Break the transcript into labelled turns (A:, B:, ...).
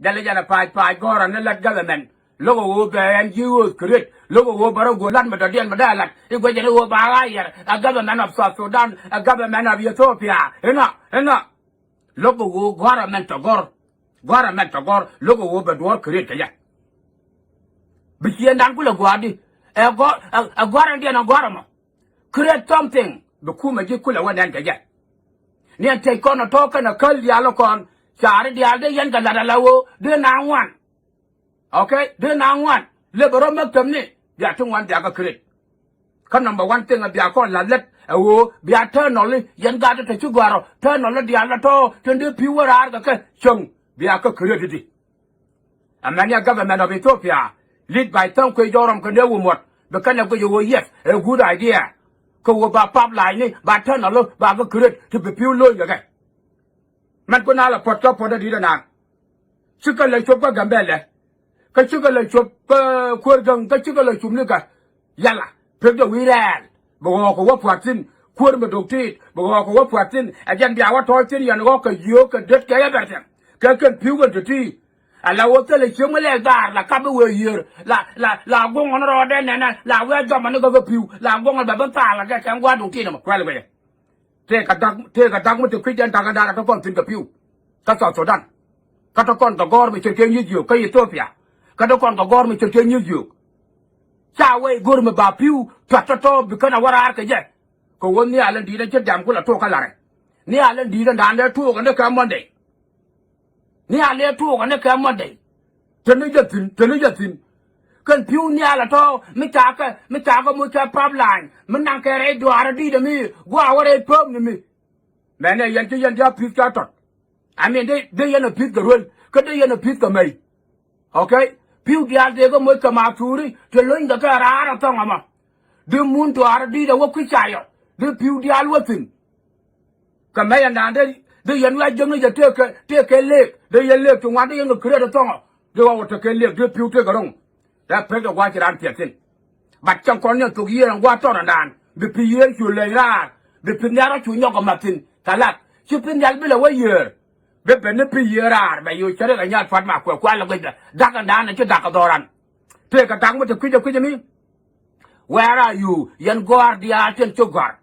A: Dalle jana pai gora na lat government logo wo be NGO create logo wo baro go lan mata dian madalat e go jana wo ba ya a government of South Sudan a government of Ethiopia ena logo wo government gor logo wo be dor create ya bikien dan kula gwadi e go a gora dia na gora mo create something be kuma ji kula wadan ta ja ni an tay kono to kana kal ya lo kon chari dia de yan kala la lawo de na wan okay de na wan le baro mak tam ni ya tung wan dia ka create kan number 1 thing bia ko la let wo bia turn no le yan ga de chu gwaro turn no le dia la to tende piwara ka chung bia ka create di amania government of Ethiopia lead by Tom Kwe Joram Kandewu Mot, the kind of go, yes, a good idea. Go about pop line, but turn a look, but go create to be pure low again. Manconala pot up for the dinner. Sugar like Chopa Gambella. Kachuga like Chop, Kurgan, Kachuga like Chumnuka. Yalla, pick the wheel and go walk what's in, Kurma doctate, go walk what's in, and then be our torture and walk a yoke and dead care. Kakan pure to tea. La wote le chumele gar la kabe we yer la gong on ro de na la we do man go piu la gong ba ban ta la ga kan gwa dong ti na kwa le be te ka dag mo te kwijan ta ga da to kon tin ka piu ka so Sudan ka to kon to gor mi che ke nyu ka Ethiopia ka to kon to gor mi che ke nyu cha we gor mi ba piu to bi kana wara ar ka je ko woni alan di da che dam ko la to ka la ni alan di da dan da to ka mon de ni ale tu kan ka mode tenu jatin kan piu ni ala to mi ta ka mo ka pipeline min nan ka re do ara di de mi gwa wore pom ni mi mene yan ti yan ja pit ka to amen de yan pit ka rol ka de yan pit ka mai okay piu dia de ko mo ka ma turi te loin da ka ara to ngama de mun to ara di de wo ku cha yo de piu dia lo tin ka mai yan de yan la jeng ni ja te ke le de yan le to wan de yan ko kre to ngo de wa to ke le de piu te garong da pe ko wa jiran piatin bat chang kon yan to gi yan wa to dan bi pi yen chu le ra bi pi nyara chu nyok ma tin talat chu pin yal bi le wa yer bi pe ne pi yera ba yu chere ga nyat fat ma ko kwa la ga da ka dan ne chu da ka doran te ka tang mo te ku je mi where are you yan guardia ten chu gar